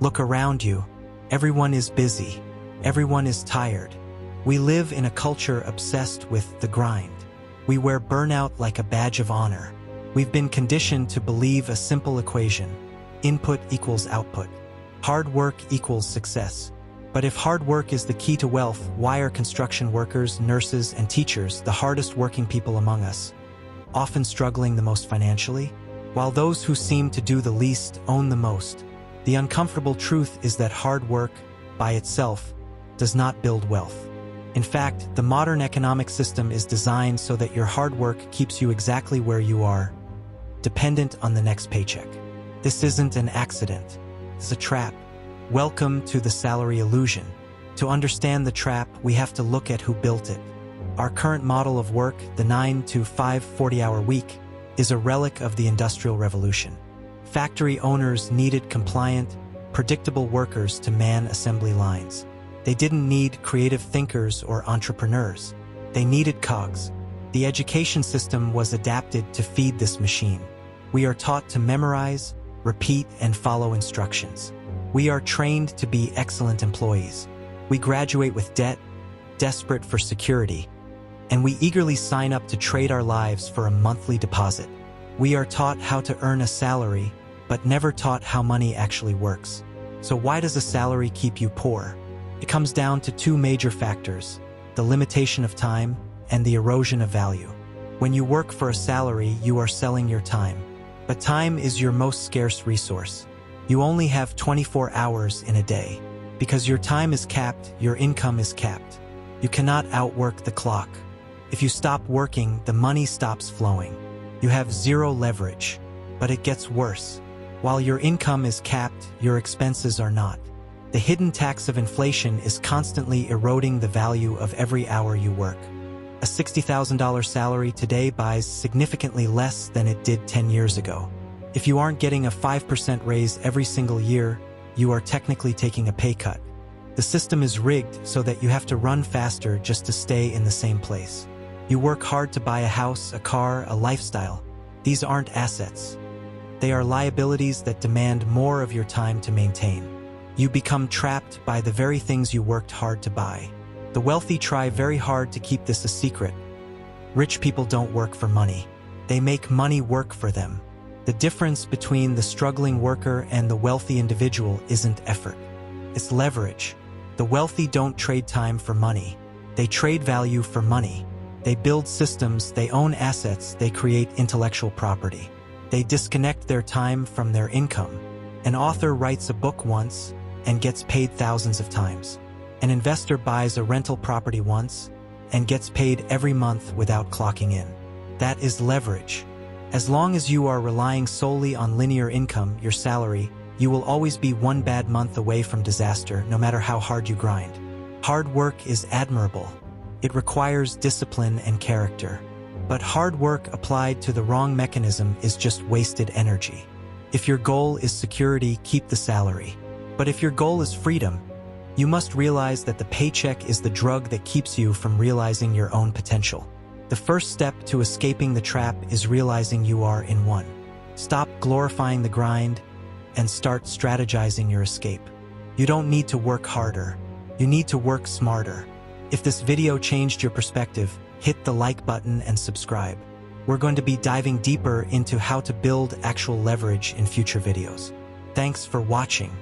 Look around you. Everyone is busy. Everyone is tired. We live in a culture obsessed with the grind. We wear burnout like a badge of honor. We've been conditioned to believe a simple equation: input equals output. Hard work equals success. But if hard work is the key to wealth, why are construction workers, nurses, and teachers the hardest working people among us, often struggling the most financially? While those who seem to do the least own the most, the uncomfortable truth is that hard work, by itself, does not build wealth. In fact, the modern economic system is designed so that your hard work keeps you exactly where you are, dependent on the next paycheck. This isn't an accident. It's a trap. Welcome to the salary illusion. To understand the trap, we have to look at who built it. Our current model of work, the 9-to-5 40-hour week, is a relic of the Industrial Revolution. Factory owners needed compliant, predictable workers to man assembly lines. They didn't need creative thinkers or entrepreneurs. They needed cogs. The education system was adapted to feed this machine. We are taught to memorize, repeat, and follow instructions. We are trained to be excellent employees. We graduate with debt, desperate for security, and we eagerly sign up to trade our lives for a monthly deposit. We are taught how to earn a salary, but never taught how money actually works. So why does a salary keep you poor? It comes down to two major factors: the limitation of time and the erosion of value. When you work for a salary, you are selling your time. But time is your most scarce resource. You only have 24 hours in a day. Because your time is capped, your income is capped. You cannot outwork the clock. If you stop working, the money stops flowing. You have zero leverage. But it gets worse. While your income is capped, your expenses are not. The hidden tax of inflation is constantly eroding the value of every hour you work. A $60,000 salary today buys significantly less than it did 10 years ago. If you aren't getting a 5% raise every single year, you are technically taking a pay cut. The system is rigged so that you have to run faster just to stay in the same place. You work hard to buy a house, a car, a lifestyle. These aren't assets. They are liabilities that demand more of your time to maintain. You become trapped by the very things you worked hard to buy. The wealthy try very hard to keep this a secret. Rich people don't work for money. They make money work for them. The difference between the struggling worker and the wealthy individual isn't effort. It's leverage. The wealthy don't trade time for money. They trade value for money. They build systems, they own assets, they create intellectual property. They disconnect their time from their income. An author writes a book once and gets paid thousands of times. An investor buys a rental property once and gets paid every month without clocking in. That is leverage. As long as you are relying solely on linear income, your salary, you will always be one bad month away from disaster, no matter how hard you grind. Hard work is admirable. It requires discipline and character. But hard work applied to the wrong mechanism is just wasted energy. If your goal is security, keep the salary. But if your goal is freedom, you must realize that the paycheck is the drug that keeps you from realizing your own potential. The first step to escaping the trap is realizing you are in one. Stop glorifying the grind and start strategizing your escape. You don't need to work harder. You need to work smarter. If this video changed your perspective, hit the like button and subscribe. We're going to be diving deeper into how to build actual leverage in future videos. Thanks for watching.